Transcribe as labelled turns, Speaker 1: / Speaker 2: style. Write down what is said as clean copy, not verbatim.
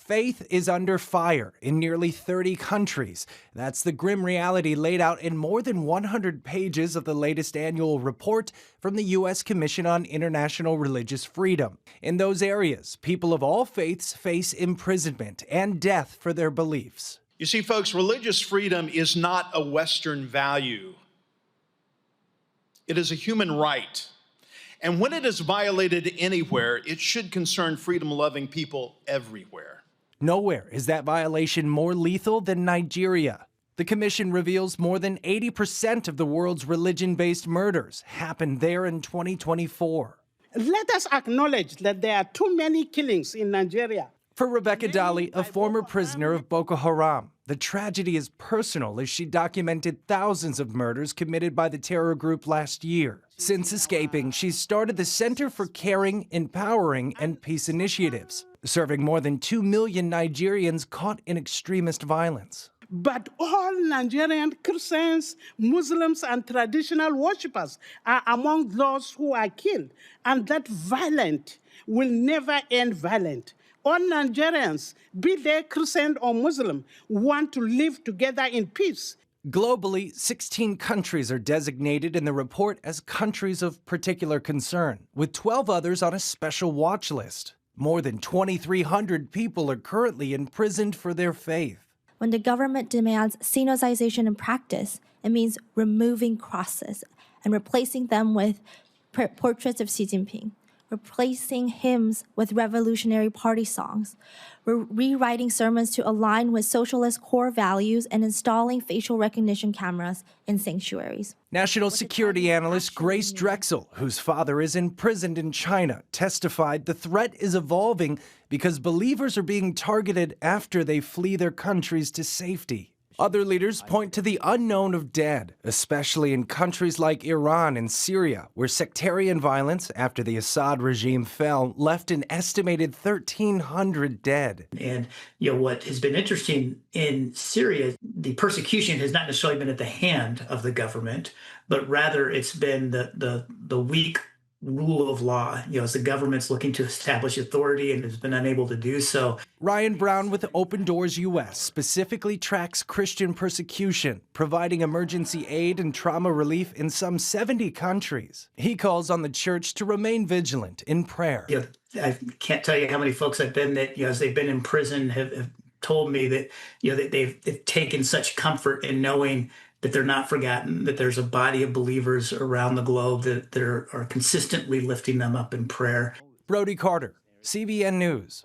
Speaker 1: Faith is under fire in nearly 30 countries. That's the grim reality laid out in more than 100 pages of the latest annual report from the U.S. Commission on International Religious Freedom. In those areas, people of all faiths face imprisonment and death for their beliefs.
Speaker 2: You see, folks, religious freedom is not a Western value. It is a human right. And when it is violated anywhere, it should concern freedom-loving people everywhere.
Speaker 1: Nowhere is that violation more lethal than Nigeria. The commission reveals more than 80% of the world's religion-based murders happened there in 2024.
Speaker 3: Let us acknowledge that there are too many killings in Nigeria.
Speaker 1: For Rebecca Dali, a former prisoner of Boko Haram, the tragedy is personal as she documented thousands of murders committed by the terror group last year. Since escaping, she's started the Center for Caring, Empowering, and Peace Initiatives, serving more than 2 million Nigerians caught in extremist violence.
Speaker 3: But all Nigerian Christians, Muslims, and traditional worshippers are among those who are killed, and that violent will never end violent. All Nigerians, be they Christian or Muslim, want to live together in peace.
Speaker 1: Globally, 16 countries are designated in the report as countries of particular concern, with 12 others on a special watch list. More than 2,300 people are currently imprisoned for their faith.
Speaker 4: When the government demands synodization in practice, it means removing crosses and replacing them with portraits of Xi Jinping, replacing hymns with Revolutionary Party songs. We're rewriting sermons to align with socialist core values and installing facial recognition cameras in sanctuaries.
Speaker 1: National security analyst Grace Drexel, whose father is imprisoned in China, testified the threat is evolving because believers are being targeted after they flee their countries to safety. Other leaders point to the unknown of dead, especially in countries like Iran and Syria, where sectarian violence after the Assad regime fell left an estimated 1,300 dead.
Speaker 5: And what has been interesting in Syria, the persecution has not necessarily been at the hand of the government, but rather it's been the weak rule of law, as the government's looking to establish authority and has been unable to do so.
Speaker 1: Ryan Brown with Open Doors US specifically tracks Christian persecution, providing emergency aid and trauma relief in some 70 countries. He calls on the church to remain vigilant in prayer.
Speaker 5: I can't tell you how many folks I've been that, as they've been in prison, have told me that, that they've taken such comfort in knowing that they're not forgotten, that there's a body of believers around the globe that are consistently lifting them up in prayer.
Speaker 1: Brody Carter, CBN News.